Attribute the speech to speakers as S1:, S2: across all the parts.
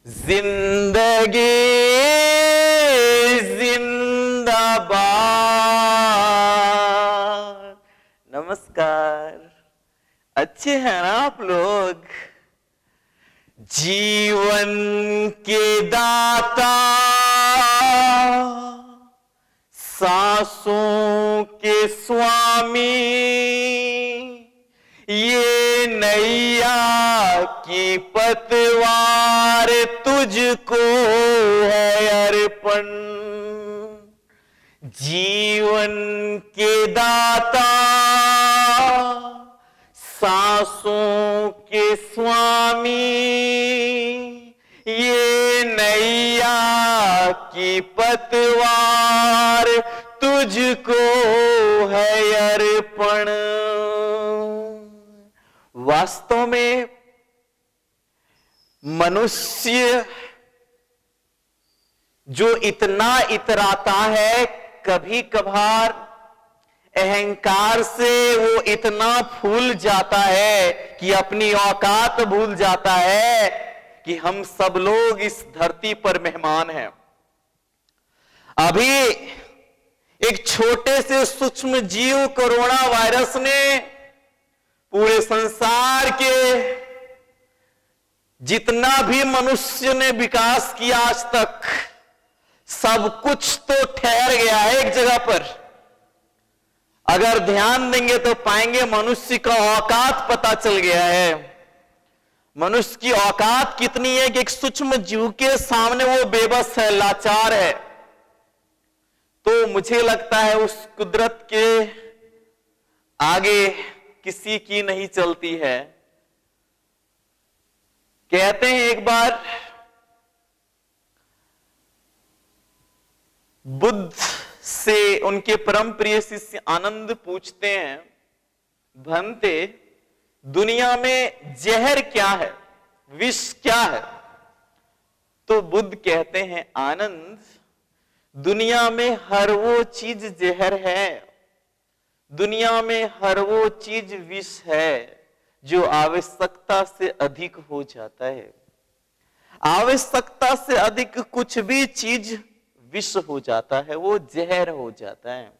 S1: जिंदगी जिंदाबाद। नमस्कार, अच्छे हैं ना आप लोग? जीवन के दाता, सांसों के स्वामी, ये नैया की पतवार तुझको है अर्पण। जीवन के दाता, सांसों के स्वामी, ये नैया की पतवार तुझको है अर्पण। वास्तव में मनुष्य जो इतना इतराता है, कभी कभार अहंकार से वो इतना फूल जाता है कि अपनी औकात भूल जाता है कि हम सब लोग इस धरती पर मेहमान हैं। अभी एक छोटे से सूक्ष्म जीव कोरोना वायरस ने पूरे संसार के जितना भी मनुष्य ने विकास किया आज तक, सब कुछ तो ठहर गया है एक जगह पर। अगर ध्यान देंगे तो पाएंगे मनुष्य का औकात पता चल गया है। मनुष्य की औकात कितनी है कि एक सूक्ष्म जीव के सामने वो बेबस है, लाचार है। तो मुझे लगता है उस कुदरत के आगे किसी की नहीं चलती है। कहते हैं एक बार बुद्ध से उनके परम प्रिय शिष्य आनंद पूछते हैं, भंते दुनिया में जहर क्या है, विष क्या है? तो बुद्ध कहते हैं, आनंद दुनिया में हर वो चीज जहर है, दुनिया में हर वो चीज विष है जो आवश्यकता से अधिक हो जाता है। आवश्यकता से अधिक कुछ भी चीज विष हो जाता है, वो जहर हो जाता है।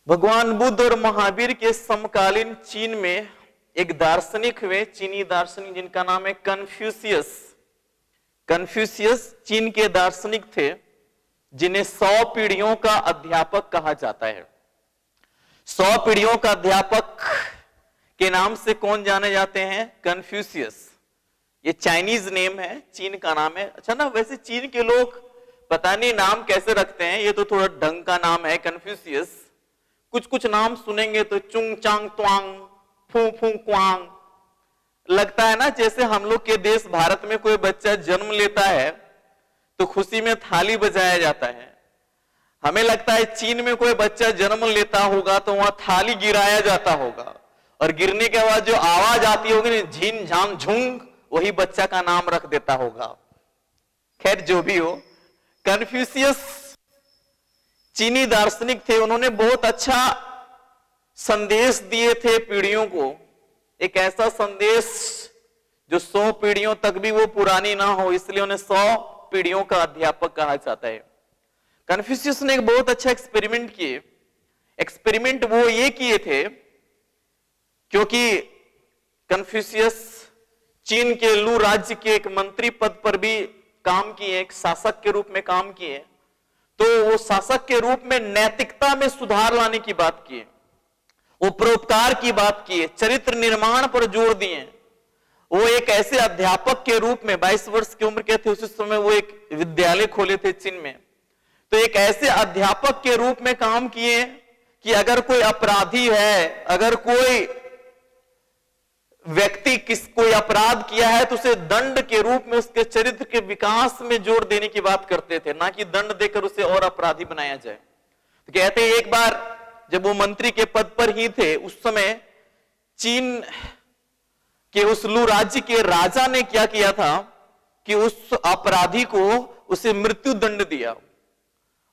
S1: भगवान बुद्ध और महावीर के समकालीन चीन में एक दार्शनिक हुए, चीनी दार्शनिक जिनका नाम है कन्फ्यूशियस। कन्फ्यूशियस चीन के दार्शनिक थे जिन्हें 100 पीढ़ियों का अध्यापक कहा जाता है। 100 पीढ़ियों का अध्यापक के नाम से कौन जाने जाते हैं? कन्फ्यूशियस। ये चाइनीज नेम है, चीन का नाम है। अच्छा ना, वैसे चीन के लोग पता नहीं नाम कैसे रखते हैं, ये तो थोड़ा ढंग का नाम है कन्फ्यूशियस। कुछ कुछ नाम सुनेंगे तो चुंग चांग त्वांग, फू फू क्वांग, लगता है ना जैसे हम लोग के देश भारत में कोई बच्चा जन्म लेता है तो खुशी में थाली बजाया जाता है। हमें लगता है चीन में कोई बच्चा जन्म लेता होगा तो वहां थाली गिराया जाता होगा, और गिरने के बाद जो आवाज आती होगी झीन झान झुंग, वही बच्चा का नाम रख देता होगा। खैर जो भी हो, कन्फ्यूशियस चीनी दार्शनिक थे। उन्होंने बहुत अच्छा संदेश दिए थे पीढ़ियों को, एक ऐसा संदेश जो 100 पीढ़ियों तक भी वो पुरानी ना हो, इसलिए उन्हें 100 पीढ़ियों का अध्यापक कहा जाता है। कन्फ्यूशियस ने एक बहुत अच्छा एक्सपेरिमेंट किए। एक्सपेरिमेंट वो ये किए थे क्योंकि कन्फ्यूशियस चीन के लू राज्य के एक मंत्री पद पर भी काम किए, एक शासक के रूप में काम किए। तो वो शासक के रूप में नैतिकता में सुधार लाने की बात किए, वो परोपकार की बात किए, चरित्र निर्माण पर जोर दिए। वो एक ऐसे अध्यापक के रूप में 22 वर्ष की उम्र के थे उस समय, वो एक विद्यालय खोले थे चीन में। तो एक ऐसे अध्यापक के रूप में काम किए कि अगर कोई अपराधी है, अगर कोई व्यक्ति कोई अपराध किया है तो उसे दंड के रूप में उसके चरित्र के विकास में जोर देने की बात करते थे, ना कि दंड देकर उसे और अपराधी बनाया जाए। तो कहते हैं एक बार जब वो मंत्री के पद पर ही थे, उस समय चीन के उस लू राज्य के राजा ने क्या किया था कि उस अपराधी को उसे मृत्यु दंड दिया।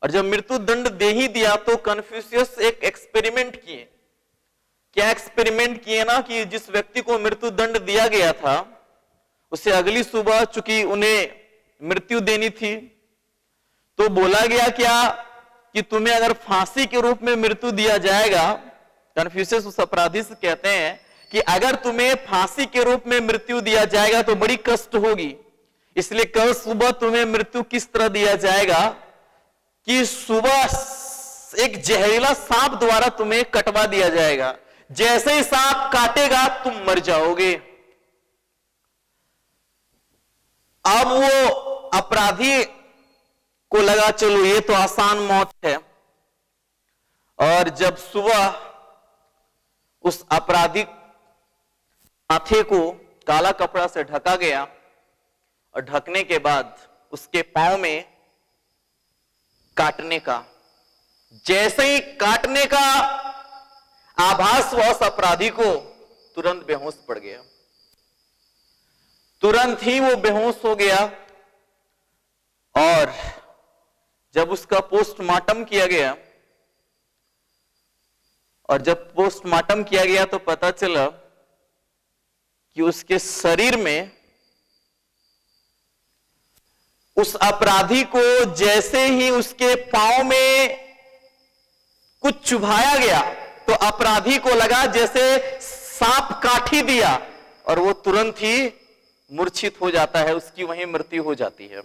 S1: और जब मृत्यु दंड दे ही दिया तो कन्फ्यूशियस एक एक्सपेरिमेंट किए। क्या एक्सपेरिमेंट किए ना कि जिस व्यक्ति को मृत्यु दंड दिया गया था उसे अगली सुबह चूंकि उन्हें मृत्यु देनी थी, तो बोला गया क्या कि तुम्हें अगर फांसी के रूप में मृत्यु दिया जाएगा, कन्फ्यूशियस उस अपराधी से कहते हैं कि अगर तुम्हें फांसी के रूप में मृत्यु दिया जाएगा तो बड़ी कष्ट होगी, इसलिए कल सुबह तुम्हें मृत्यु किस तरह दिया जाएगा कि सुबह एक जहरीला सांप द्वारा तुम्हें कटवा दिया जाएगा, जैसे ही सांप काटेगा तुम मर जाओगे। अब वो अपराधी को लगा चलो ये तो आसान मौत है, और जब सुबह उस अपराधी माथे को काला कपड़ा से ढका गया और ढकने के बाद उसके पांव में काटने का, जैसे ही काटने का आभास हुआ उस अपराधी को, तुरंत बेहोश पड़ गया। तुरंत ही वो बेहोश हो गया, और जब उसका पोस्टमार्टम किया गया, और जब पोस्टमार्टम किया गया तो पता चला कि उसके शरीर में उस अपराधी को जैसे ही उसके पांव में कुछ चुभाया गया तो अपराधी को लगा जैसे सांप काट ही दिया, और वो तुरंत ही मूर्छित हो जाता है, उसकी वहीं मृत्यु हो जाती है।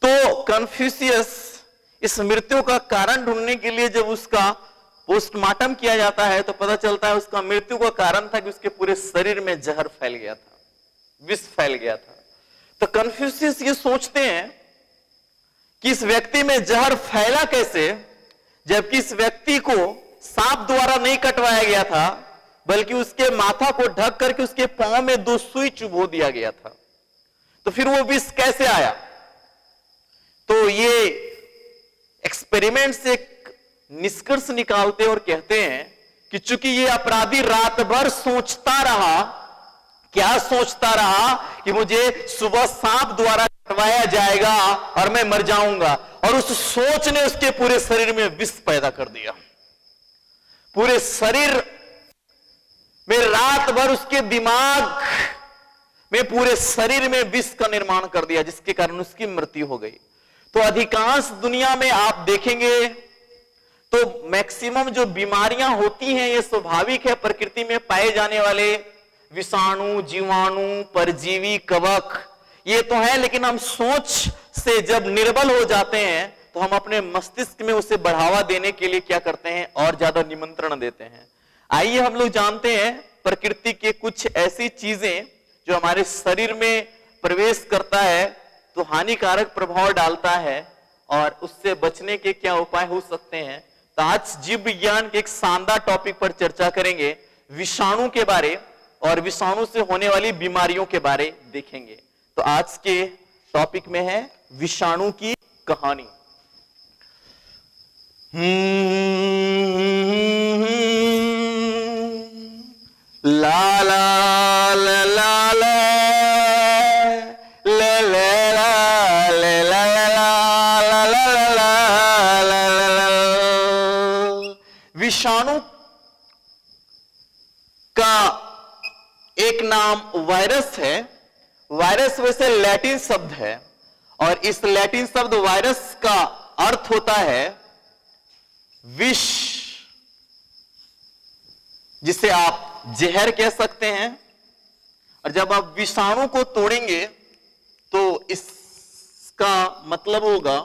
S1: तो कन्फ्यूशियस इस मृत्यु का कारण ढूंढने के लिए जब उसका पोस्टमार्टम किया जाता है तो पता चलता है उसका मृत्यु का कारण था कि उसके पूरे शरीर में जहर फैल गया था, विष फैल गया था। तो कन्फ्यूशियस ये सोचते हैं कि इस व्यक्ति में जहर फैला कैसे, जबकि इस व्यक्ति को सांप द्वारा नहीं कटवाया गया था, बल्कि उसके माथा को ढक करके उसके पांव में 2 सुई चुभो दिया गया था। तो फिर वो विष कैसे आया? तो ये एक्सपेरिमेंट से निष्कर्ष निकालते और कहते हैं कि चूंकि ये अपराधी रात भर सोचता रहा, क्या सोचता रहा कि मुझे सुबह सांप द्वारा कटवाया जाएगा और मैं मर जाऊंगा, और उस सोच ने उसके पूरे शरीर में विष पैदा कर दिया। पूरे शरीर में रात भर उसके दिमाग में, पूरे शरीर में विष का निर्माण कर दिया, जिसके कारण उसकी मृत्यु हो गई। तो अधिकांश दुनिया में आप देखेंगे तो मैक्सिमम जो बीमारियां होती हैं ये स्वाभाविक है, प्रकृति में पाए जाने वाले विषाणु, जीवाणु, परजीवी, कवक ये तो है, लेकिन हम सोच से जब निर्बल हो जाते हैं तो हम अपने मस्तिष्क में उसे बढ़ावा देने के लिए क्या करते हैं, और ज्यादा निमंत्रण देते हैं। आइए हम लोग जानते हैं प्रकृति के कुछ ऐसी चीजें जो हमारे शरीर में प्रवेश करता है तो हानिकारक प्रभाव डालता है, और उससे बचने के क्या उपाय हो सकते हैं। तो आज जीव विज्ञान के एक शानदार टॉपिक पर चर्चा करेंगे, विषाणु के बारे और विषाणु से होने वाली बीमारियों के बारे देखेंगे। तो आज के टॉपिक में है विषाणु की कहानी। ला ला ला ला ला विषाणु का एक नाम वायरस है। वायरस वैसे लैटिन शब्द है, और इस लैटिन शब्द वायरस का अर्थ होता है विष, जिसे आप जहर कह सकते हैं। और जब आप विषाणु को तोड़ेंगे तो इसका मतलब होगा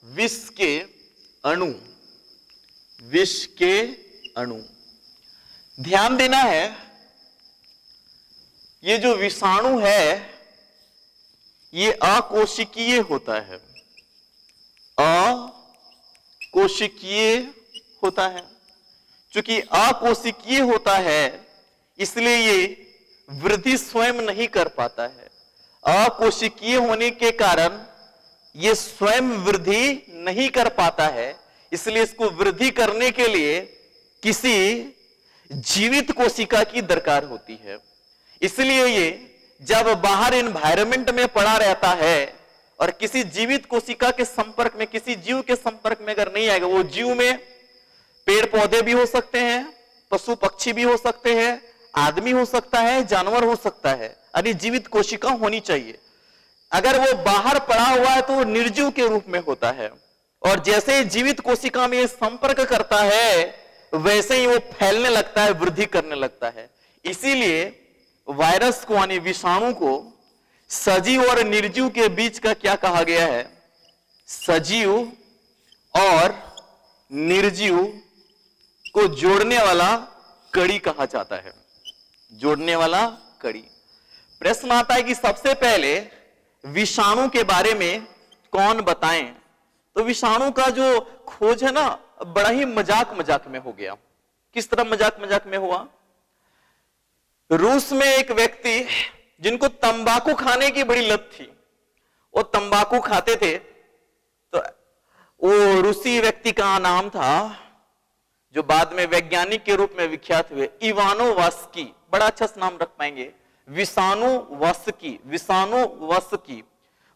S1: विष के अणु, विष के अणु। ध्यान देना है, ये जो विषाणु है ये अकोशिकीय होता है, अकोशिकीय होता है। चूंकि अकोशिकीय होता है इसलिए ये वृद्धि स्वयं नहीं कर पाता है। अकोशिकीय होने के कारण ये स्वयं वृद्धि नहीं कर पाता है, इसलिए इसको वृद्धि करने के लिए किसी जीवित कोशिका की दरकार होती है। इसलिए ये जब बाहर एनवायरनमेंट में पड़ा रहता है और किसी जीवित कोशिका के संपर्क में, किसी जीव के संपर्क में अगर नहीं आएगा, वो जीव में पेड़ पौधे भी हो सकते हैं, पशु पक्षी भी हो सकते हैं, आदमी हो सकता है, जानवर हो सकता है। यानी जीवित कोशिका होनी चाहिए। अगर वो बाहर पड़ा हुआ है तो वो निर्जीव के रूप में होता है, और जैसे ही जीवित कोशिका में संपर्क करता है वैसे ही वो फैलने लगता है, वृद्धि करने लगता है। इसीलिए वायरस को यानी विषाणु को सजीव और निर्जीव के बीच का क्या कहा गया है? सजीव और निर्जीव को जोड़ने वाला कड़ी कहा जाता है, जोड़ने वाला कड़ी। प्रश्न आता है कि सबसे पहले विषाणु के बारे में कौन बताएं? तो विषाणु का जो खोज है ना, बड़ा ही मजाक मजाक में हो गया। किस तरह मजाक मजाक में हुआ? रूस में एक व्यक्ति जिनको तंबाकू खाने की बड़ी लत थी, वो तंबाकू खाते थे, तो वो रूसी व्यक्ति का नाम था, जो बाद में वैज्ञानिक के रूप में विख्यात हुए, इवानोवास्की। बड़ा अच्छा नाम रख पाएंगे, विषाणुवास्की, विषाणुवास्की।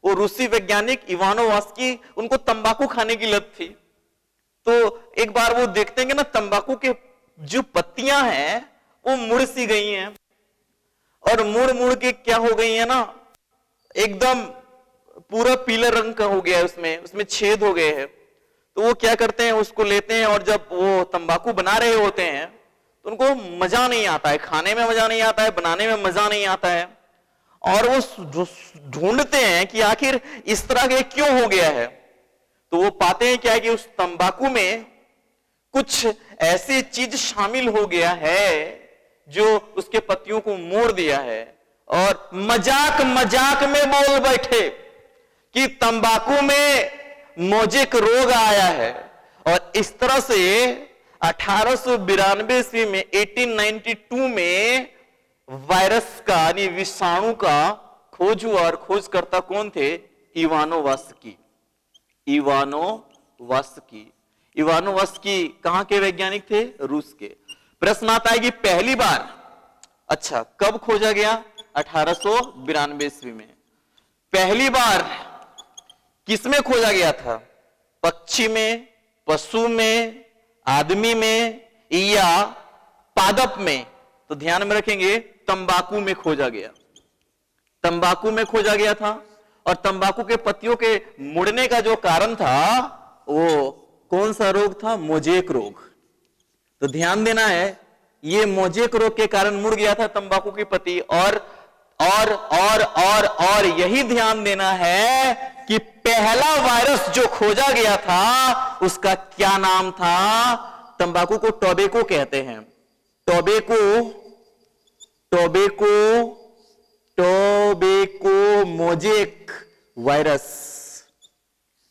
S1: वो रूसी वैज्ञानिक इवानोवास्की, उनको तंबाकू खाने की लत थी। तो एक बार वो देखते हैं ना, तंबाकू के जो पत्तियां हैं वो मुड़ सी गई हैं, और मुड़ मुड़ के क्या हो गई है ना, एकदम पूरा पीले रंग का हो गया है, उसमें छेद हो गए हैं। तो वो क्या करते हैं, उसको लेते हैं, और जब वो तंबाकू बना रहे होते हैं तो उनको मजा नहीं आता है, खाने में मजा नहीं आता है, बनाने में मजा नहीं आता है, और वो ढूंढते हैं कि आखिर इस तरह के क्यों हो गया है। तो वो पाते हैं क्या है कि उस तंबाकू में कुछ ऐसी चीज शामिल हो गया है जो उसके पत्तियों को मोड़ दिया है, और मजाक मजाक में बोल बैठे कि तंबाकू में मोजेक रोग आया है। और इस तरह से 1892 ईस्वी में 1892 में वायरस का यानी विषाणु का खोज हुआ, और खोजकर्ता कौन थे? इवानोवास्की। इवानोवास्की, इवानोवास्की कहां के वैज्ञानिक थे? रूस के। प्रश्न आता है कि पहली बार अच्छा कब खोजा गया? 1892 ईस्वी में। पहली बार किसमें खोजा गया था? पक्षी में, पशु में, आदमी में, या पादप में? तो ध्यान में रखेंगे, तंबाकू में खोजा गया, तंबाकू में खोजा गया था। और तंबाकू के पत्तियों के मुड़ने का जो कारण था वो कौन सा रोग था? मोजेक रोग। तो ध्यान देना है, ये मोजेक रोग के कारण मुड़ गया था तंबाकू की पत्ती। और यही ध्यान देना है कि पहला वायरस जो खोजा गया था उसका क्या नाम था? तंबाकू को टोबैको कहते हैं, टोबैको मोजेक वायरस।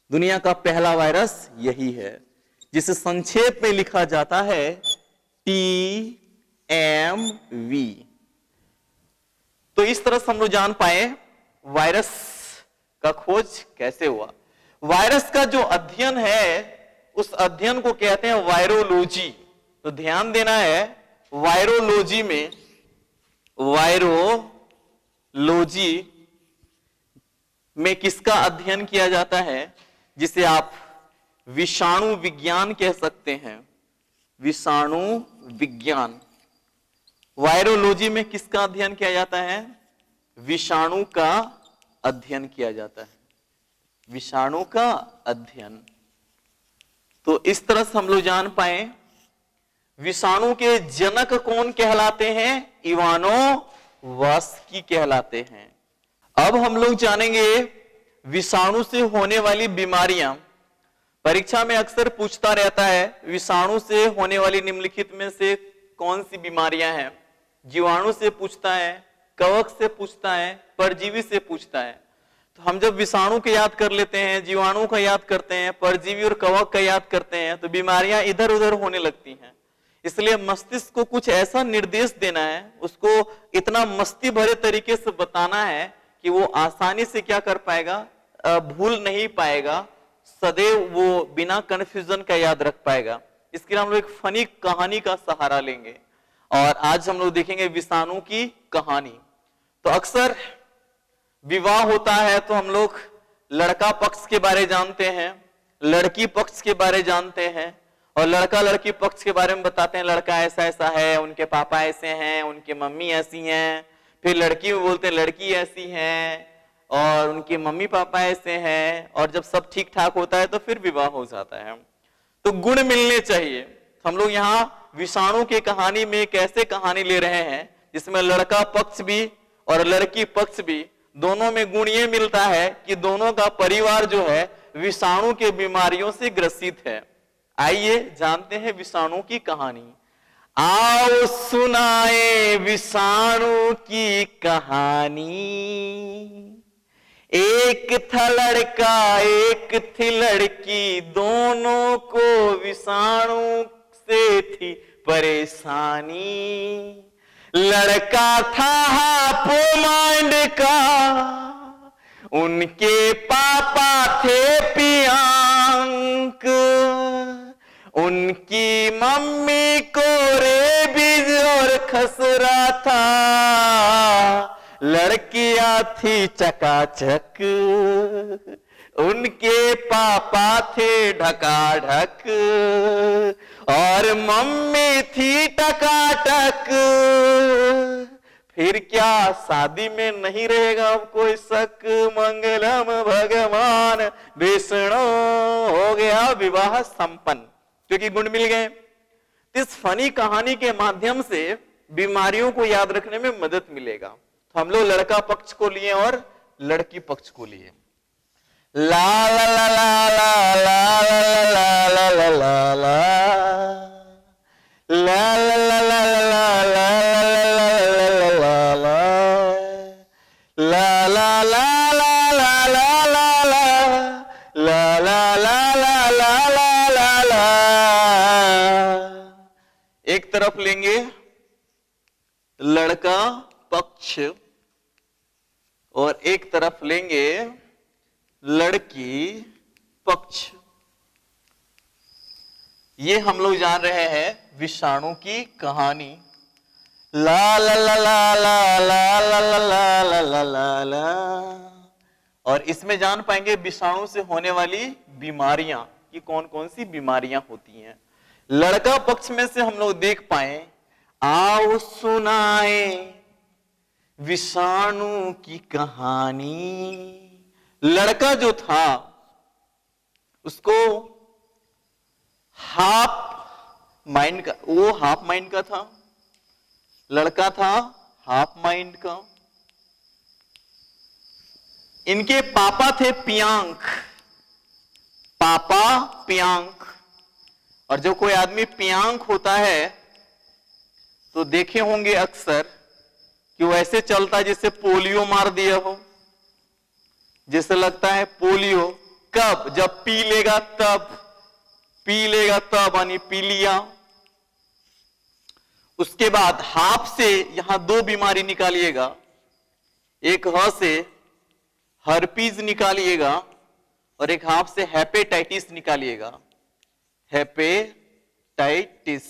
S1: दुनिया का पहला वायरस यही है, जिसे संक्षेप में लिखा जाता है TMV। तो इस तरह से हम लोग जान पाए वायरस का खोज कैसे हुआ। वायरस का जो अध्ययन है उस अध्ययन को कहते हैं वायरोलॉजी। तो ध्यान देना है, वायरोलॉजी में किसका अध्ययन किया जाता है? जिसे आप विषाणु विज्ञान कह सकते हैं, विषाणु विज्ञान। वायरोलॉजी में किसका अध्ययन किया जाता है? विषाणु का अध्ययन किया जाता है, विषाणु का अध्ययन। तो इस तरह से हम लोग जान पाए विषाणु के जनक कौन कहलाते हैं? इवानोवास्की कहलाते हैं। अब हम लोग जानेंगे विषाणु से होने वाली बीमारियां। परीक्षा में अक्सर पूछता रहता है विषाणु से होने वाली निम्नलिखित में से कौन सी बीमारियां हैं? जीवाणु से पूछता है, कवक से पूछता है, परजीवी से पूछता है। तो हम जब विषाणु को याद कर लेते हैं, जीवाणु का याद करते हैं, परजीवी और कवक का याद करते हैं, तो बीमारियां इधर उधर होने लगती हैं। इसलिए मस्तिष्क को कुछ ऐसा निर्देश देना है, उसको इतना मस्ती भरे तरीके से बताना है कि वो आसानी से क्या कर पाएगा? भूल नहीं पाएगा, सदैव वो बिना कंफ्यूजन का याद रख पाएगा। इसके लिए हम लोग एक फनी कहानी का सहारा लेंगे, और आज हम लोग देखेंगे विषाणु की कहानी। तो अक्सर विवाह होता है तो हम लोग लड़का पक्ष के बारे जानते हैं, लड़की पक्ष के बारे जानते हैं, और लड़का लड़की पक्ष के बारे में बताते हैं, लड़का ऐसा ऐसा है, उनके पापा ऐसे हैं, उनके मम्मी ऐसी हैं, फिर लड़की में बोलते हैं लड़की ऐसी है और उनके मम्मी पापा ऐसे हैं, और जब सब ठीक ठाक होता है तो फिर विवाह हो जाता है। तो गुण मिलने चाहिए। हम लोग यहाँ विषाणु की कहानी में एक ऐसे कहानी ले रहे हैं जिसमें लड़का पक्ष भी और लड़की पक्ष भी दोनों में गुण ये मिलता है कि दोनों का परिवार जो है विषाणु के बीमारियों से ग्रसित है। आइए जानते हैं विषाणु की कहानी। आओ सुनाए विषाणु की कहानी। एक था लड़का एक थी लड़की, दोनों को विषाणु से थी परेशानी। लड़का था हाफ माइंड का, उनके पापा थे पियांक, उनकी मम्मी को रेबीज और खसरा था, लड़कियां थी चकाचक, उनके पापा थे ढकाढक और मम्मी थी टकाटक। फिर क्या शादी में नहीं रहेगा अब कोई शक, मंगलम भगवान विष्णु, हो गया विवाह संपन्न क्योंकि गुण मिल गए। इस फनी कहानी के माध्यम से बीमारियों को याद रखने में मदद मिलेगा। तो हम लोग लड़का पक्ष को लिए और लड़की पक्ष को लिए। ला ला ला ला ला ला ला ला ला ला ला ला ला ला ला एक तरफ लेंगे लड़का पक्ष और एक तरफ लेंगे लड़की पक्ष। ये हम लोग जान रहे हैं विषाणु की कहानी। ला ला ला ला ला ला ला ला ला ला ला ला। और इसमें जान पाएंगे विषाणु से होने वाली बीमारियां कि कौन कौन सी बीमारियां होती हैं। लड़का पक्ष में से हम लोग देख पाए, आओ सुनाए विषाणु की कहानी। लड़का जो था उसको हाफ माइंड का, वो हाफ माइंड का था, लड़का था हाफ माइंड का। इनके पापा थे पियांक, पापा पियांक। और जब कोई आदमी पियांक होता है तो देखे होंगे अक्सर कि वो ऐसे चलता है जैसे पोलियो मार दिया हो, जैसे लगता है पोलियो। कब? जब पी लेगा तब, पी लेगा तब, यानी पी लिया। उसके बाद हाफ से यहां दो बीमारी निकालिएगा, एक ह से हर्पीज निकालिएगा और एक हाफ से हेपेटाइटिस निकालिएगा, हेपेटाइटिस।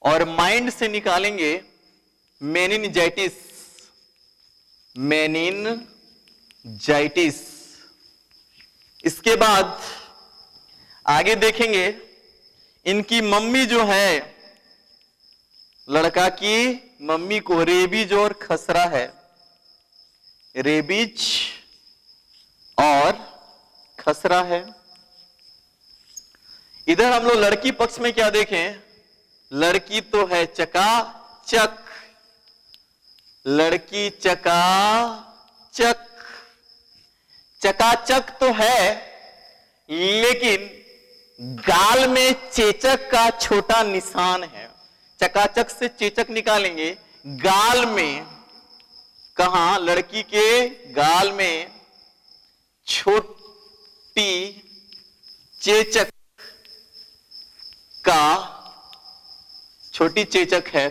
S1: और माइंड से निकालेंगे मेनिनजाइटिस, मेनिनजाइटिस। इसके बाद आगे देखेंगे इनकी मम्मी जो है, लड़का की मम्मी को रेबीज और खसरा है, रेबीज और खसरा है। इधर हम लोग लड़की पक्ष में क्या देखें, लड़की तो है चकाचक, लड़की चकाचक, चकाचक तो है, लेकिन गाल में चेचक का छोटा निशान है। चकाचक से चेचक निकालेंगे, गाल में, कहां? लड़की के गाल में छोटी चेचक का, छोटी चेचक है।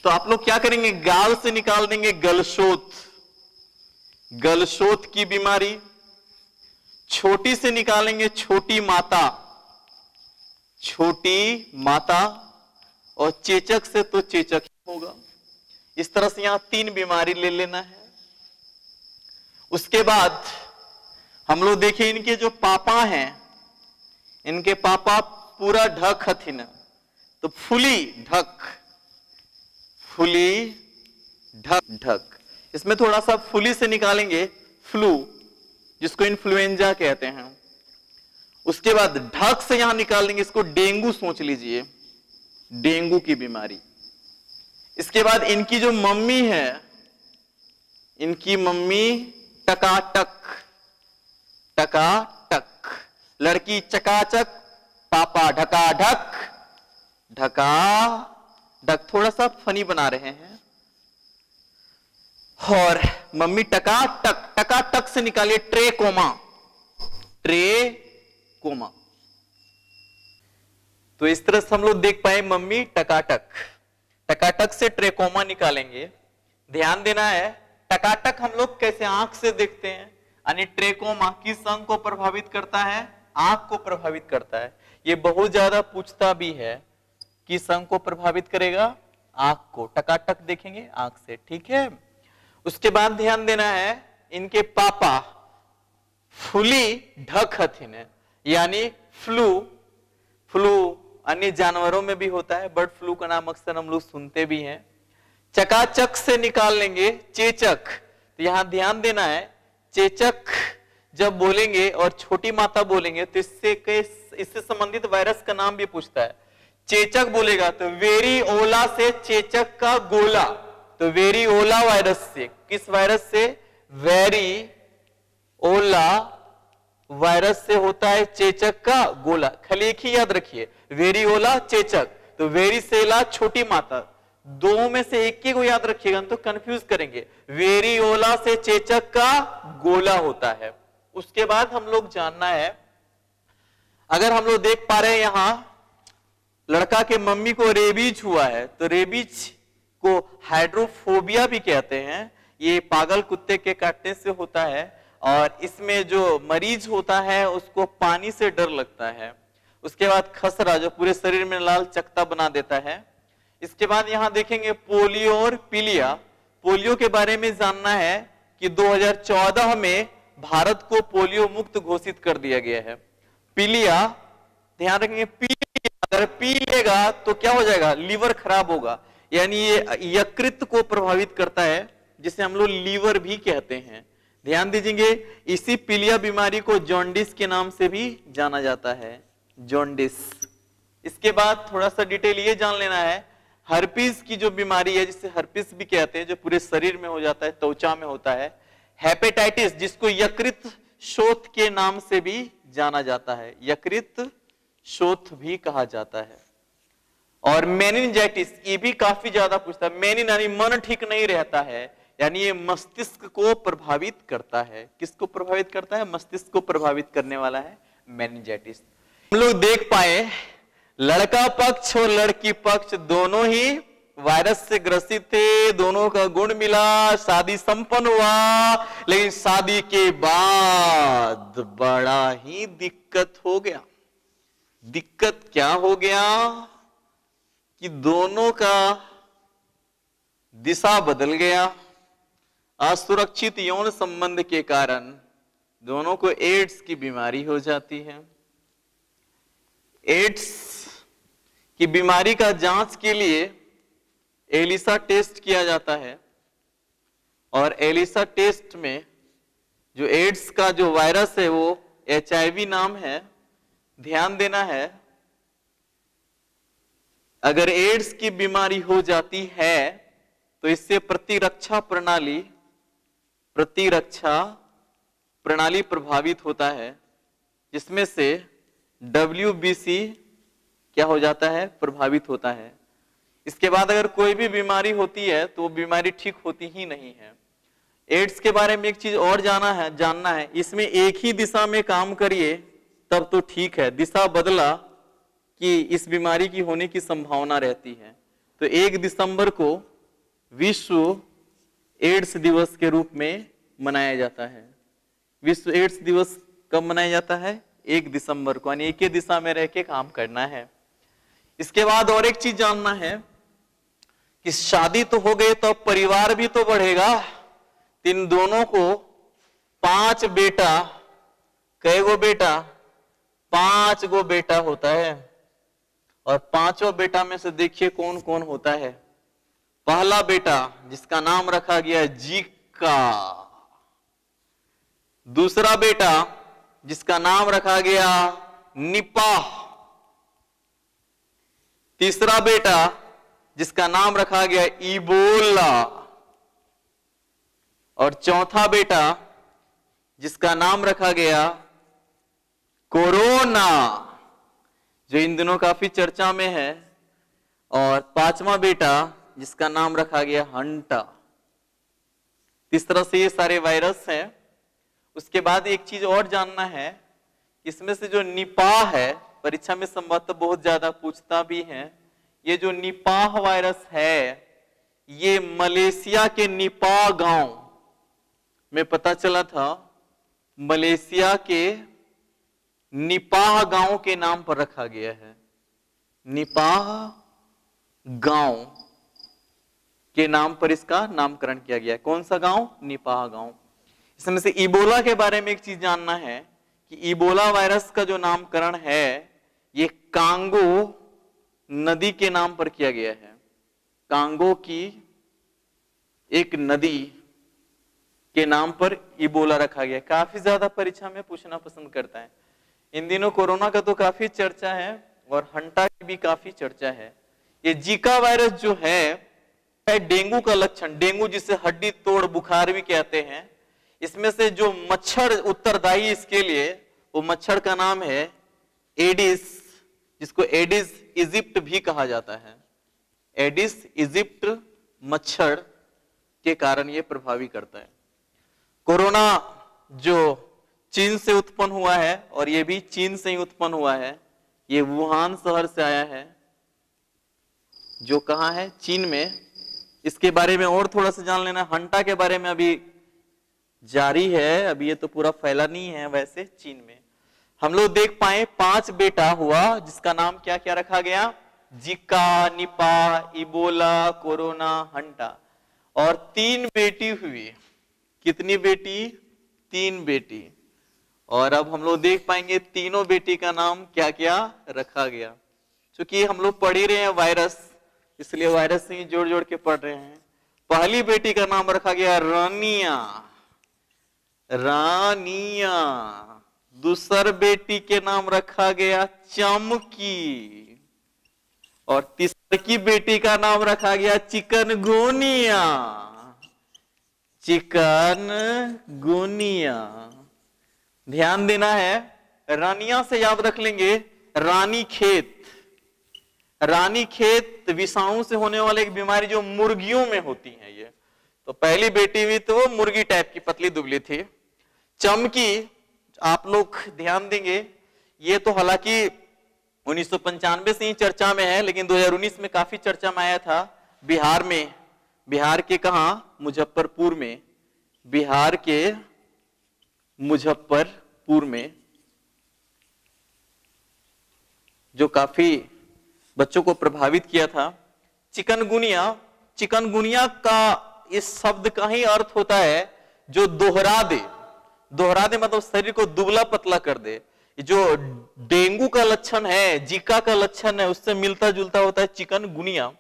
S1: तो आप लोग क्या करेंगे, गाल से निकाल देंगे गलशोथ, गलशोथ की बीमारी। छोटी से निकालेंगे छोटी माता, छोटी माता। और चेचक से तो चेचक होगा। इस तरह से यहां तीन बीमारी ले लेना है। उसके बाद हम लोग देखिए इनके जो पापा हैं, इनके पापा पूरा ढक हथिन, तो फुली ढक, फुली ढक ढक। इसमें थोड़ा सा फुली से निकालेंगे फ्लू, जिसको इन्फ्लुएंजा कहते हैं। उसके बाद ढक से यहां निकाल देंगे इसको डेंगू सोच लीजिए, डेंगू की बीमारी। इसके बाद इनकी जो मम्मी है, इनकी मम्मी टकाटक, टकाटक, लड़की चकाचक, पापा ढकाढक, ढका ढक। थोड़ा सा फनी बना रहे हैं। और मम्मी टकाटक, टकाटक से निकालिए ट्रेकोमा, ट्रेकोमा। तो इस तरह से हम लोग देख पाए मम्मी टकाटक, टकाटक से ट्रेकोमा निकालेंगे। ध्यान देना है टकाटक हम लोग कैसे आंख से देखते हैं, यानी ट्रेकोमा किस अंग को प्रभावित करता है, आंख को प्रभावित करता है। ये बहुत ज्यादा पूछता भी है, किस अंग को प्रभावित करेगा, आंख को। टकाटक देखेंगे आंख से, ठीक है। उसके बाद ध्यान देना है इनके पापा फुली ढक हथिन, यानी फ्लू। फ्लू अन्य जानवरों में भी होता है, बर्ड फ्लू का नाम अक्सर हम लोग सुनते भी हैं। चकाचक से निकाल लेंगे चेचक। तो यहां ध्यान देना है चेचक जब बोलेंगे और छोटी माता बोलेंगे तो इससे संबंधित वायरस का नाम भी पूछता है। चेचक बोलेगा तो वेरिओला से चेचक का गोला, तो वेरिओला वायरस से, किस वायरस से, वेरिओला वायरस से होता है चेचक का गोला। खाली एक ही याद रखिए, वेरिओला चेचक, तो वेरिसेला छोटी माता, दो में से एक ही को याद रखिएगा तो कंफ्यूज करेंगे। वेरिओला से चेचक का गोला होता है। उसके बाद हम लोग जानना है, अगर हम लोग देख पा रहे हैं यहां लड़का के मम्मी को रेबीज हुआ है, तो रेबीज को हाइड्रोफोबिया भी कहते हैं। ये पागल कुत्ते के काटने से होता है और इसमें जो मरीज होता है उसको पानी से डर लगता है। उसके बाद खसरा जो पूरे शरीर में लाल चकत्ता बना देता है। इसके बाद यहां देखेंगे पोलियो और पीलिया। पोलियो के बारे में जानना है कि 2014 में भारत को पोलियो मुक्त घोषित कर दिया गया है। पीलिया ध्यान रखेंगे, अगर पी लेगा तो क्या हो जाएगा, लीवर खराब होगा, यानी ये यकृत को प्रभावित करता है, जिसे हम लोग लीवर भी कहते हैं। ध्यान दीजिए इसी पीलिया बीमारी को जॉन्डिस के नाम से भी जाना जाता है, जॉन्डिस। इसके बाद थोड़ा सा डिटेल ये जान लेना है, हर्पीज की जो बीमारी है जिसे हर्पीज भी कहते हैं, जो पूरे शरीर में हो जाता है, त्वचा में होता है। हेपेटाइटिस जिसको यकृत शोथ के नाम से भी जाना जाता है, यकृत शोथ भी कहा जाता है। और मेनिंजाइटिस ये भी काफी ज्यादा पूछता है। मेनिन यानी मन ठीक नहीं रहता है, यानी ये मस्तिष्क को प्रभावित करता है। किसको प्रभावित करता है, मस्तिष्क को प्रभावित करने वाला है मेनिंजाइटिस। हम लोग देख पाए लड़का पक्ष और लड़की पक्ष दोनों ही वायरस से ग्रसित थे, दोनों का गुण मिला, शादी संपन्न हुआ। लेकिन शादी के बाद बड़ा ही दिक्कत हो गया। दिक्कत क्या हो गया कि दोनों का दिशा बदल गया। असुरक्षित यौन संबंध के कारण दोनों को एड्स की बीमारी हो जाती है। एड्स की बीमारी का जांच के लिए एलिसा टेस्ट किया जाता है और एलिसा टेस्ट में जो एड्स का जो वायरस है वो HIV नाम है। ध्यान देना है, अगर एड्स की बीमारी हो जाती है तो इससे प्रतिरक्षा प्रणाली प्रभावित होता है, जिसमें से WBC क्या हो जाता है, प्रभावित होता है। इसके बाद अगर कोई भी बीमारी होती है तो वो बीमारी ठीक होती ही नहीं है। एड्स के बारे में एक चीज और जानना है, इसमें एक ही दिशा में काम करिए तब तो ठीक है, दिशा बदला कि इस बीमारी की होने की संभावना रहती है। तो 1 दिसंबर को विश्व एड्स दिवस के रूप में मनाया जाता है। विश्व एड्स दिवस कब मनाया जाता है, 1 दिसंबर को, यानी एक ही दिशा में रह के काम करना है। इसके बाद और एक चीज जानना है कि शादी तो हो गई तो अब परिवार भी तो बढ़ेगा। इन दोनों को 5 बेटा, कई गो बेटा, 5 गो बेटा होता है। और 5 बेटा में से देखिए कौन कौन होता है। पहला बेटा जिसका नाम रखा गया जीका, दूसरा बेटा जिसका नाम रखा गया निपाह, तीसरा बेटा जिसका नाम रखा गया इबोला, और चौथा बेटा जिसका नाम रखा गया कोरोना, जो इन दिनों काफी चर्चा में है, और पांचवा बेटा जिसका नाम रखा गया हंटा। इस तरह से ये सारे वायरस हैं। उसके बाद एक चीज और जानना है, इसमें से जो निपाह है, परीक्षा में संभवतः बहुत ज्यादा पूछता भी है, ये जो निपाह वायरस है ये मलेशिया के निपाह गांव में पता चला था। मलेशिया के निपाह गांव के नाम पर रखा गया है। निपाह गांव के नाम पर इसका नामकरण किया गया है। कौन सा गांव? निपाह गांव। इसमें से इबोला के बारे में एक चीज जानना है कि इबोला वायरस का जो नामकरण है ये कांगो नदी के नाम पर किया गया है। कांगो की एक नदी के नाम पर इबोला रखा गया। काफी ज्यादा परीक्षा में पूछना पसंद करता है। इन दिनों कोरोना का तो काफी चर्चा है और हंटा की भी काफी चर्चा है। ये जीका वायरस जो है डेंगू का लक्षण, डेंगू जिसे हड्डी तोड़ बुखार भी कहते हैं, इसमें से जो मच्छर उत्तरदायी इसके लिए, वो मच्छर का नाम है एडिस, जिसको एडिस इजिप्ट भी कहा जाता है। एडिस इजिप्ट मच्छर के कारण ये प्रभावी करता है। कोरोना जो चीन से उत्पन्न हुआ है, और ये भी चीन से ही उत्पन्न हुआ है, ये वुहान शहर से आया है, जो कहां है? चीन में। इसके बारे में और थोड़ा सा जान लेना। हंटा के बारे में अभी जारी है, अभी ये तो पूरा फैला नहीं है वैसे चीन में। हम लोग देख पाए 5 बेटा हुआ, जिसका नाम क्या क्या रखा गया? जिका, निपा, इबोला, कोरोना, हंटा। और 3 बेटी हुई। कितनी बेटी? 3 बेटी। और अब हम लोग देख पाएंगे तीनों बेटी का नाम क्या क्या रखा गया। क्योंकि हम लोग पढ़ ही रहे हैं वायरस, इसलिए वायरस से ही जोड़ जोड़ के पढ़ रहे हैं। पहली बेटी का नाम रखा गया रानिया, रानिया। दूसर बेटी के नाम रखा गया चमकी, और तीसरी बेटी का नाम रखा गया चिकनगुनिया, चिकनगुनिया। ध्यान देना है, रानिया से याद रख लेंगे रानी खेत। रानी खेत विषाणु से होने वाली एक बीमारी जो मुर्गियों में होती है। ये तो पहली बेटी हुई तो वो मुर्गी टाइप की पतली दुबली थी। चमकी, आप लोग ध्यान देंगे, ये तो हालांकि 1995 से ही चर्चा में है, लेकिन 2019 में काफी चर्चा में आया था। बिहार में, बिहार के कहा? मुजफ्फरपुर में। बिहार के मुजफ्फरपुर में जो काफी बच्चों को प्रभावित किया था। चिकनगुनिया, चिकनगुनिया का इस शब्द का ही अर्थ होता है जो दोहरा दे। दोहरा दे मतलब शरीर को दुबला पतला कर दे। जो डेंगू का लक्षण है, जीका का लक्षण है, उससे मिलता जुलता होता है चिकनगुनिया।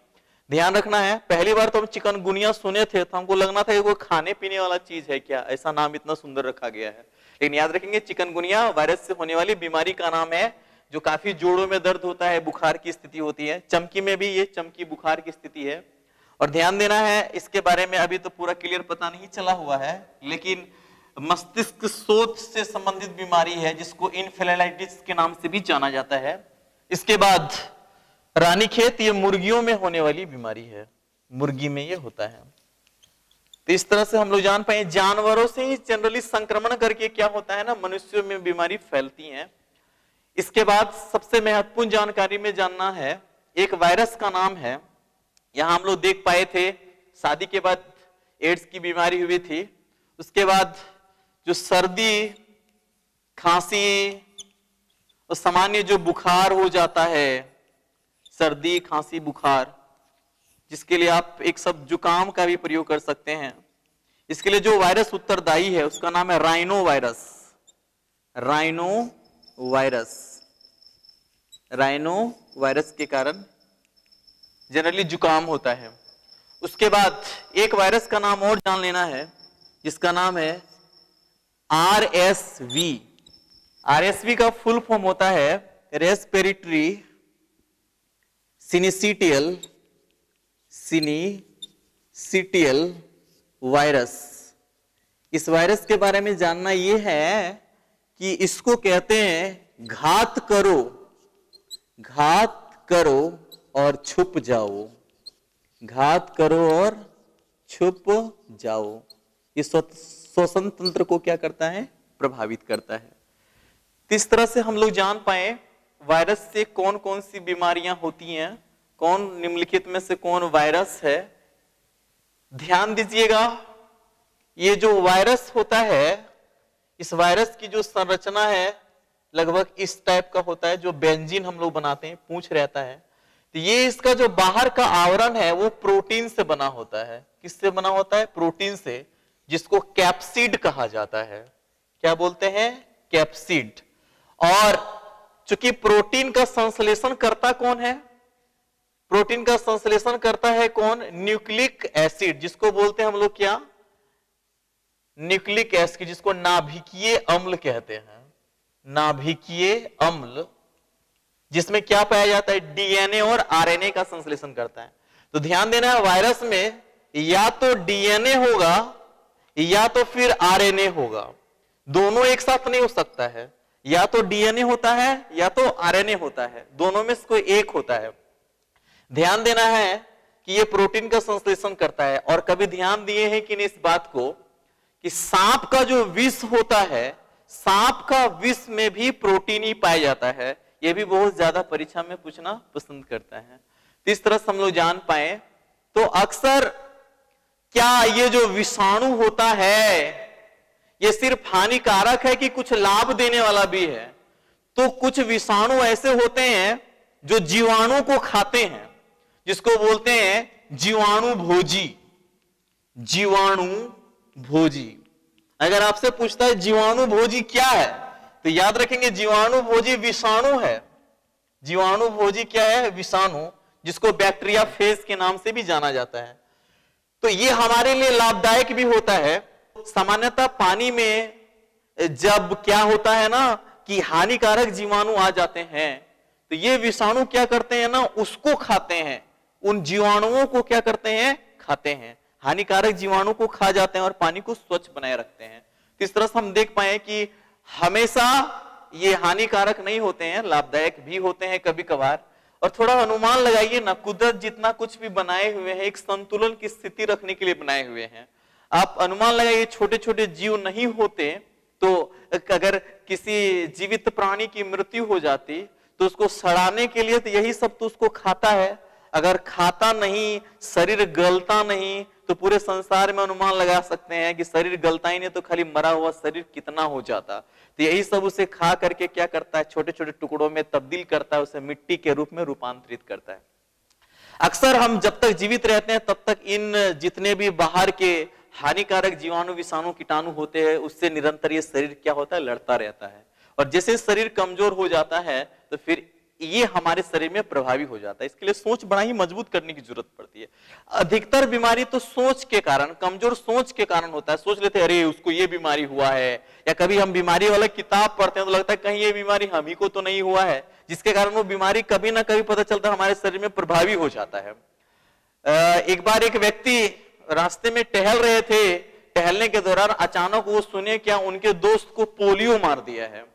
S1: ध्यान रखना है, पहली बार तो हम चिकनगुनिया सुने थे तो हमको लगना था कि कोई खाने पीने वाला चीज है क्या, ऐसा नाम इतना सुंदर रखा गया है। लेकिन याद रखेंगे चिकनगुनिया वायरस से होने वाली बीमारी का नाम है, जो काफी जोड़ों में दर्द होता है, बुखार की स्थिति होती है। चमकी में भी ये चमकी बुखार की स्थिति है। और ध्यान देना है, इसके बारे में अभी तो पूरा क्लियर पता नहीं चला हुआ है, लेकिन मस्तिष्क शोथ से संबंधित बीमारी है जिसको इन्फेलाइटिस के नाम से भी जाना जाता है। इसके बाद रानीखेत, ये मुर्गियों में होने वाली बीमारी है, मुर्गी में ये होता है। तो इस तरह से हम लोग जान पाए जानवरों से ही जनरली संक्रमण करके क्या होता है ना, मनुष्यों में बीमारी फैलती है। इसके बाद सबसे महत्वपूर्ण जानकारी में जानना है, एक वायरस का नाम है, यहां हम लोग देख पाए थे शादी के बाद एड्स की बीमारी हुई थी। उसके बाद जो सर्दी, खांसी और सामान्य जो बुखार हो जाता है, सर्दी, खांसी, बुखार, जिसके लिए आप एक शब्द जुकाम का भी प्रयोग कर सकते हैं। इसके लिए जो वायरस उत्तरदायी है उसका नाम है rhino virus. Rhino virus, rhino virus के कारण जनरली जुकाम होता है। उसके बाद एक वायरस का नाम और जान लेना है, जिसका नाम है RSV। RSV का फुल फॉर्म होता है रेस्पिरेटरी सिनिसिटियल वायरस। इस वायरस के बारे में जानना यह है कि इसको कहते हैं घात करो और छुप जाओ, घात करो और छुप जाओ। ये श्वसन तंत्र को क्या करता है? प्रभावित करता है। इस तरह से हम लोग जान पाए वायरस से कौन कौन सी बीमारियां होती हैं, कौन निम्नलिखित में से कौन वायरस है। ध्यान दीजिएगा, ये जो वायरस होता है, इस वायरस की जो संरचना है लगभग इस टाइप का होता है, जो बेंजीन हम लोग बनाते हैं, पूंछ रहता है। तो ये इसका जो बाहर का आवरण है वो प्रोटीन से बना होता है। किससे बना होता है? प्रोटीन से, जिसको कैप्सिड कहा जाता है। क्या बोलते हैं? कैप्सिड। और चूंकि प्रोटीन का संश्लेषण करता कौन है? प्रोटीन का संश्लेषण करता है कौन? न्यूक्लिक एसिड, जिसको बोलते हैं हम लोग क्या? न्यूक्लिक एसिड, जिसको नाभिकीय अम्ल कहते हैं। नाभिकीय अम्ल, जिसमें क्या पाया जाता है? डीएनए और आरएनए का संश्लेषण करता है। तो ध्यान देना है, वायरस में या तो डीएनए होगा या तो फिर आरएनए होगा, दोनों एक साथ नहीं हो सकता है। या तो डीएनए होता है या तो आरएनए होता है, दोनों में से कोई एक होता है। ध्यान देना है कि ये प्रोटीन का संश्लेषण करता है। और कभी ध्यान दिए हैं कि नहीं इस बात को कि सांप का जो विष होता है, सांप का विष में भी प्रोटीन ही पाया जाता है। यह भी बहुत ज्यादा परीक्षा में पूछना पसंद करता है। तो इस तरह से हम लोग जान पाए। तो अक्सर क्या ये जो विषाणु होता है ये सिर्फ हानिकारक है कि कुछ लाभ देने वाला भी है? तो कुछ विषाणु ऐसे होते हैं जो जीवाणु को खाते हैं, जिसको बोलते हैं जीवाणु भोजी। जीवाणु भोजी। अगर आपसे पूछता है जीवाणु भोजी क्या है, तो याद रखेंगे जीवाणु भोजी विषाणु है। जीवाणु भोजी क्या है? विषाणु, जिसको बैक्टीरिया फेज के नाम से भी जाना जाता है। तो ये हमारे लिए लाभदायक भी होता है। सामान्यतः पानी में जब क्या होता है ना कि हानिकारक जीवाणु आ जाते हैं, तो ये विषाणु क्या करते हैं ना, उसको खाते हैं। उन जीवाणुओं को क्या करते हैं? खाते हैं। हानिकारक जीवाणु को खा जाते हैं और पानी को स्वच्छ बनाए रखते हैं। तो इस तरह से हम देख पाए कि हमेशा ये हानिकारक नहीं होते हैं, लाभदायक भी होते हैं कभी कभार। और थोड़ा अनुमान लगाइए ना, कुदरत जितना कुछ भी बनाए हुए हैं एक संतुलन की स्थिति रखने के लिए बनाए हुए हैं। आप अनुमान लगाइए, छोटे छोटे जीव नहीं होते तो अगर किसी जीवित प्राणी की मृत्यु हो जाती तो उसको सड़ाने के लिए तो यही सब तो उसको खाता है। अगर खाता नहीं, शरीर गलता नहीं, तो पूरे संसार में अनुमान लगा सकते हैं कि शरीर गलता ही नहीं तो खाली मरा हुआ शरीर कितना हो जाता। तो यही सब उसे खा करके क्या करता है? छोटे छोटे टुकड़ों में तब्दील करता है, उसे मिट्टी के रूप में रूपांतरित करता है। अक्सर हम जब तक जीवित रहते हैं तब तक इन जितने भी बाहर के हानिकारक जीवाणु विषाणु कीटाणु होते हैं उससे निरंतर ये शरीर क्या होता है? लड़ता रहता है। और जैसे शरीर कमजोर हो जाता है तो फिर ये हमारे शरीर में प्रभावी हो जाता है। इसके लिए सोच बड़ा ही मजबूत करने की जरूरत पड़ती है। अधिकतर बीमारी तो सोच के कारण, कमजोर सोच के कारण होता है। सोच लेते हैं अरे उसको ये बीमारी हुआ है, या कभी हम बीमारी वाला किताब पढ़ते हैं तो लगता है कहीं ये बीमारी हम ही को तो नहीं हुआ है, जिसके कारण वो बीमारी कभी ना कभी पता चलता है हमारे शरीर में प्रभावी हो जाता है। एक बार एक व्यक्ति रास्ते में टहल रहे थे, टहलने के दौरान अचानक वो सुने क्या उनके दोस्त को पोलियो मार दिया है।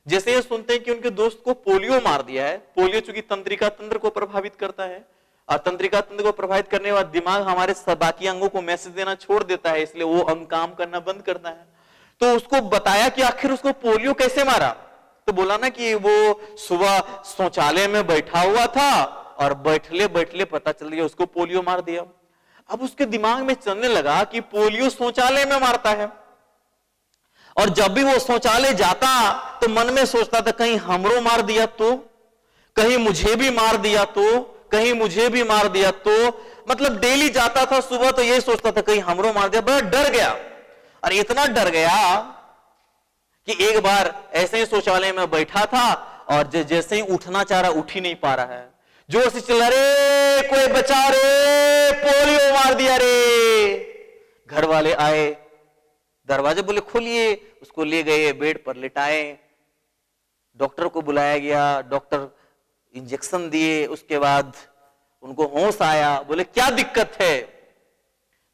S1: जैसे ये सुनते हैं कि उनके दोस्त को पोलियो मार दिया है, पोलियो चूंकि तंत्रिका तंत्र को प्रभावित करता है और तंत्रिका तंत्र को प्रभावित करने के बाद दिमाग हमारे बाकी अंगों को मैसेज देना छोड़ देता है, इसलिए वो अंग काम करना बंद करता है। तो उसको बताया कि आखिर उसको पोलियो कैसे मारा, तो बोला ना कि वो सुबह शौचालय में बैठा हुआ था और बैठले बैठले पता चल गया उसको पोलियो मार दिया। अब उसके दिमाग में चलने लगा कि पोलियो शौचालय में मारता है, और जब भी वो शौचालय जाता तो मन में सोचता था कहीं हमरो मार दिया तो, कहीं मुझे भी मार दिया तो, कहीं मुझे भी मार दिया तो। मतलब डेली जाता था सुबह तो यही सोचता था कहीं हमरो मार दिया। बड़ा डर गया, और इतना डर गया कि एक बार ऐसे ही शौचालय में बैठा था और जैसे ही उठना चाह रहा उठ ही नहीं पा रहा है। जोर से चिल्ला, रे कोई बचा रे, पोलियो मार दिया रे। घर वाले आए, दरवाजे बोले खोलिए, उसको ले गए, बेड पर लिटाए, डॉक्टर को बुलाया गया, डॉक्टर इंजेक्शन दिए, उसके बाद उनको होश आया, बोले क्या दिक्कत है?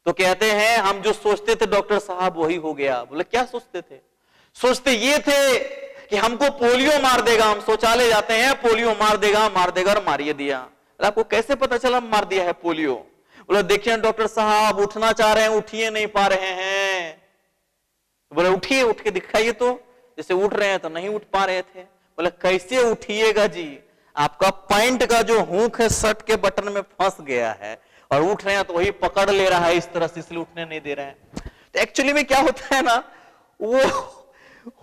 S1: तो कहते हैं हम जो सोचते थे डॉक्टर साहब वही हो गया। बोले क्या सोचते थे? सोचते ये थे कि हमको पोलियो मार देगा, हम शौचालय जाते हैं पोलियो मार देगा और मारिए दिया। आपको कैसे पता चला मार दिया है पोलियो? बोले देखिए डॉक्टर साहब उठना चाह रहे हैं, उठिए नहीं पा रहे हैं। बोले उठिए, उठ के दिखाइए तो, जैसे उठ रहे हैं तो नहीं उठ पा रहे थे। बोले कैसे उठिएगा जी, आपका पैंट का जो हुक है शर्ट के बटन में फंस गया है और उठ रहे हैं तो वही पकड़ ले रहा है इस तरह से, इसलिए उठने नहीं दे रहे हैं। तो एक्चुअली में क्या होता है ना, वो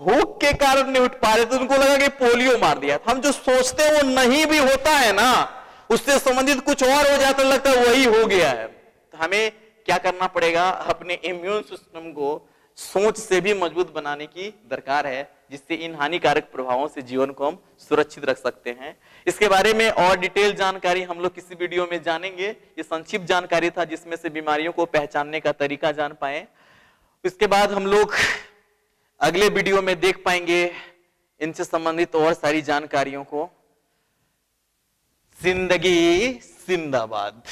S1: हुक के कारण नहीं उठ पा रहे, तो उनको लगा कि पोलियो मार दिया। हम जो सोचते हैं वो नहीं भी होता है ना, उससे संबंधित कुछ और हो जाता, लगता है वही हो गया है। तो हमें क्या करना पड़ेगा, अपने इम्यून सिस्टम को सोच से भी मजबूत बनाने की दरकार है, जिससे इन हानिकारक प्रभावों से जीवन को हम सुरक्षित रख सकते हैं। इसके बारे में और डिटेल जानकारी हम लोग किसी वीडियो में जानेंगे। ये संक्षिप्त जानकारी था जिसमें से बीमारियों को पहचानने का तरीका जान पाए। इसके बाद हम लोग अगले वीडियो में देख पाएंगे इनसे संबंधित और सारी जानकारियों को। जिंदगी जिंदाबाद।